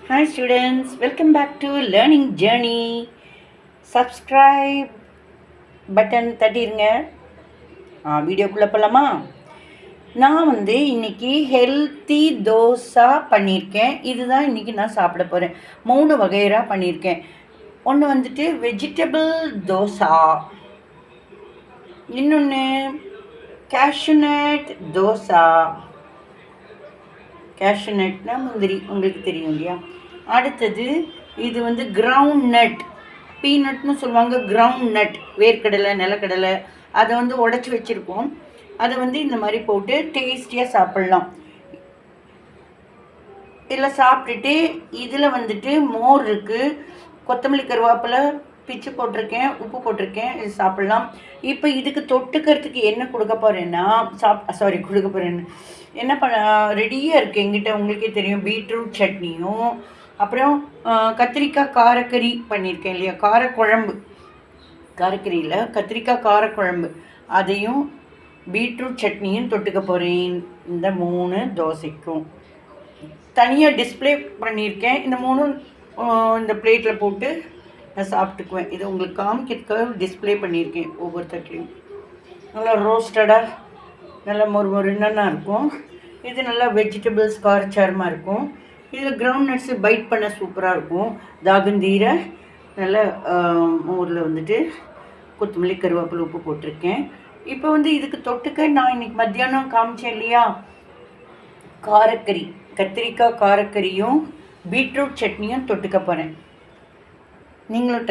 Hi students, welcome back to Learning Journey. Subscribe button தட்டிருங்க. வீடியோக்குள்ளே போகலாமா? நான் இன்னைக்கு ஹெல்த்தி தோசா பண்ணியிருக்கேன். இதுதான் இன்னைக்கு நான் சாப்பிட போகிறேன். 3 வகையரா பண்ணியிருக்கேன். ஒன்று வெஜிடபிள் தோசா, இன்னொன்று கேஷ்யூநட் தோசா. கேஷ்யூநட்னா முந்திரி, உங்களுக்கு தெரியும் இல்லையா? அடுத்தது இது கிரவுண்ட் நட், பீனட்னு சொல்லுவாங்க. கிரவுண்ட் நட், வேர்க்கடலை, நிலக்கடலை, அதை உடச்சி வச்சுருக்கோம். அதை இந்த மாதிரி போட்டு டேஸ்டியாக சாப்பிட்லாம். இதில் சாப்பிட்டுட்டு இதில் மோர் இருக்குது, கொத்தமல்லி கருவேப்பிலை பிச்சு போட்டிருக்கேன், உப்பு போட்டிருக்கேன். இது சாப்பிட்லாம். இப்போ இதுக்கு தொட்டுக்கிறதுக்கு என்ன கொடுக்க போகிறேன்னா கொடுக்க போகிறேன்னு என்ன ரெடியாக இருக்குது எங்கிட்ட. உங்களுக்கே தெரியும், பீட்ரூட் சட்னியும், அப்புறம் கத்திரிக்காய் காரக்கறி பண்ணியிருக்கேன் இல்லையா, காரக்குழம்பு. காரக்கறியில் கத்திரிக்காய் காரக்குழம்பு, அதையும் பீட்ரூட் சட்னியும் தொட்டுக்க போகிறேன் இந்த 3 தோசைக்கும். தனியாக டிஸ்பிளே பண்ணியிருக்கேன். இந்த 3 இந்த பிளேட்டில் போட்டு நான் சாப்பிட்டுக்குவேன். இது உங்களுக்கு காமிக்கிறதுக்காக டிஸ்பிளே பண்ணியிருக்கேன். ஒவ்வொரு தட்டிலையும் நல்லா ரோஸ்டடாக, நல்லா மொறுமொறுன்னா இருக்கும். இது நல்லா வெஜிடபிள்ஸ் காரச்சாரமாக இருக்கும். இதில் கிரவுண்ட் நட்ஸு பைட் பண்ண சூப்பராக இருக்கும். தாகந்தீரை நல்லா மோரில் கொத்தமல்லி கருவேப்பிலை உப்பு போட்டிருக்கேன். இப்போ இதுக்கு தொட்டுக்க நான் இன்றைக்கி மத்தியானம் காமிச்சேன் இல்லையா, காரக்கறி, கத்திரிக்காய் காரக்கறியும் பீட்ரூட் சட்னியும் தொட்டுக்க போகிறேன். நீங்களும்